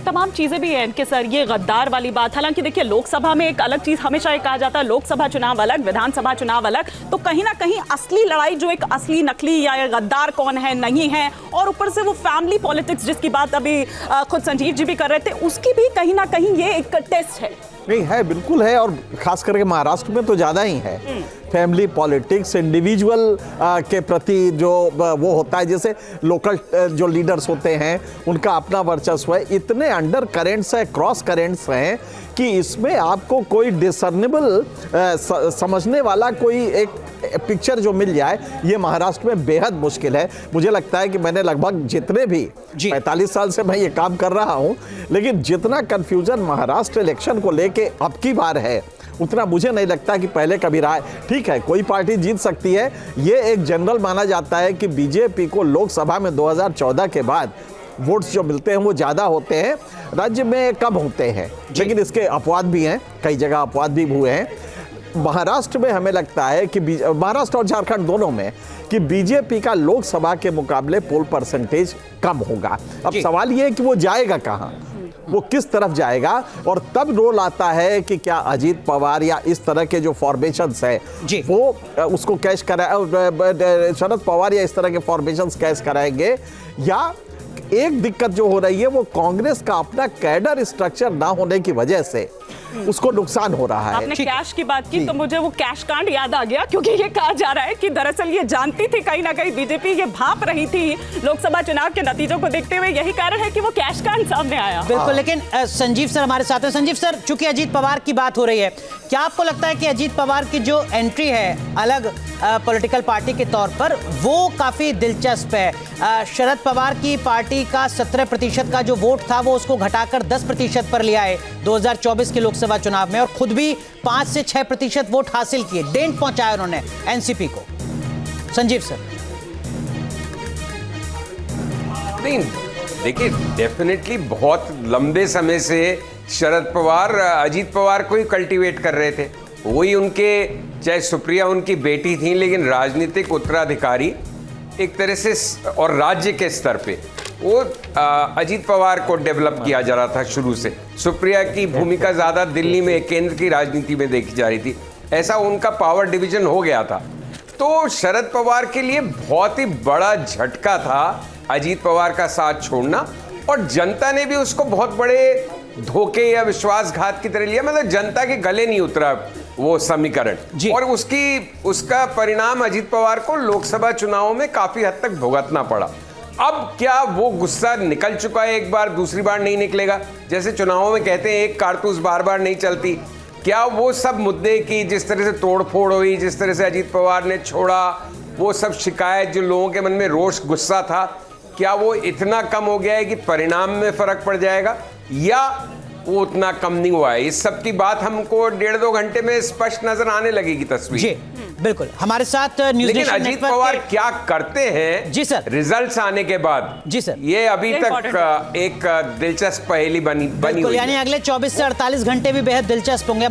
तमाम चीजें भी हैं इनके सर, ये गद्दार वाली बात। हालांकि देखिए लोकसभा में एक अलग चीज हमेशा ये कहा जाता है, लोकसभा चुनाव अलग, विधानसभा चुनाव अलग, तो कहीं ना कहीं असली लड़ाई जो एक असली नकली या गद्दार कौन है नहीं है, और ऊपर से वो फैमिली पॉलिटिक्स जिसकी बात अभी खुद संजीव जी भी कर रहे थे, उसकी भी कहीं ना कहीं ये एक टेस्ट है। नहीं है, बिल्कुल है, और खास करके महाराष्ट्र में तो ज़्यादा ही है। फैमिली पॉलिटिक्स, इंडिविजुअल के प्रति जो वो होता है, जैसे लोकल जो लीडर्स होते हैं उनका अपना वर्चस्व है, इतने अंडर करेंट्स है, क्रॉस करेंट्स हैं कि इसमें आपको कोई डिसर्नेबल समझने वाला कोई एक पिक्चर जो मिल जाए, ये महाराष्ट्र में बेहद मुश्किल है। मुझे लगता है कि मैंने लगभग जितने भी 45 साल से मैं ये काम कर रहा हूँ, लेकिन जितना कन्फ्यूजन महाराष्ट्र इलेक्शन को लेके अब की बार है, उतना मुझे नहीं लगता कि पहले कभी रहा है। ठीक है, कोई पार्टी जीत सकती है, ये एक जनरल माना जाता है कि बीजेपी को लोकसभा में 2014 के बाद वोट्स जो मिलते हैं वो ज़्यादा होते हैं, राज्य में कम होते हैं, लेकिन इसके अपवाद भी हैं, कई जगह अपवाद भी हुए हैं। महाराष्ट्र में हमें लगता है कि महाराष्ट्र और झारखंड दोनों में कि बीजेपी का लोकसभा के मुकाबले पोल परसेंटेज कम होगा। अब सवाल ये है कि वो जाएगा कहाँ, वो किस तरफ जाएगा, और तब रोल आता है कि क्या अजीत पवार या इस तरह के जो फॉर्मेशंस है वो उसको कैश कराए, शरद पवार या इस तरह के फॉर्मेशंस कैश कराएंगे, या एक दिक्कत जो हो रही है वो कांग्रेस का अपना कैडर स्ट्रक्चर ना होने की वजह से उसको नुकसान हो रहा है। आपने कैश की बात की तो मुझे वो कैश कांड याद आ गया, क्योंकि ये कहा जा रहा है कि दरअसल ये जानती थी कहीं ना कहीं बीजेपी, ये भांप रही थी लोकसभा चुनाव के नतीजों को देखते हुए, यही कारण है कि वो कैश कांड सामने आया। बिल्कुल, लेकिन संजीव सर हमारे साथ हैं। संजीव सर, चूंकि अजीत पवार की बात हो रही है, क्या आपको लगता है कि अजीत पवार की जो एंट्री है अलग पॉलिटिकल पार्टी के तौर पर, वो काफी दिलचस्प है? शरद पवार की पार्टी का 17% का जो वोट था वो उसको घटाकर 10% पर लिया है 2024 के लोकसभा चुनाव में, और खुद भी 5 से 6% वोट हासिल किए, डेंट पहुंचाया उन्होंने एनसीपी को। संजीव सर। नहीं, देखिए डेफिनेटली बहुत लंबे समय से शरद पवार अजीत पवार को ही कल्टीवेट कर रहे थे, वही उनके, चाहे सुप्रिया उनकी बेटी थी, लेकिन राजनीतिक उत्तराधिकारी एक तरह से, और राज्य के स्तर पे वो अजीत पवार को डेवलप किया जा रहा था शुरू से। सुप्रिया की भूमिका ज़्यादा दिल्ली में केंद्र की राजनीति में देखी जा रही थी, ऐसा उनका पावर डिवीजन हो गया था। तो शरद पवार के लिए बहुत ही बड़ा झटका था अजीत पवार का साथ छोड़ना, और जनता ने भी उसको बहुत बड़े धोखे या विश्वासघात की तरह लिया। मतलब जनता के गले नहीं उतरा वो समीकरण, और उसका परिणाम अजीत पवार को लोकसभा चुनावों में काफी हद तक भुगतना पड़ा। अब क्या वो गुस्सा निकल चुका है एक बार, दूसरी बार नहीं निकलेगा? जैसे चुनावों में कहते हैं एक कारतूस बार बार नहीं चलती, क्या वो सब मुद्दे की जिस तरह से तोड़फोड़ हुई, जिस तरह से अजीत पवार ने छोड़ा, वो सब शिकायत, जो लोगों के मन में रोष गुस्सा था, क्या वो इतना कम हो गया है कि परिणाम में फर्क पड़ जाएगा, या वो उतना कम नहीं हुआ है? इस सब की बात हमको 1.5-2 घंटे में स्पष्ट नजर आने लगेगी तस्वीर। जी बिल्कुल, हमारे साथ न्यूज़ लेकिन अजीत पवार क्या करते हैं जी सर रिजल्ट्स आने के बाद, जी सर, ये अभी तक एक दिलचस्प पहेली बनी हुई है। यानी अगले 24 से 48 घंटे भी बेहद दिलचस्प होंगे।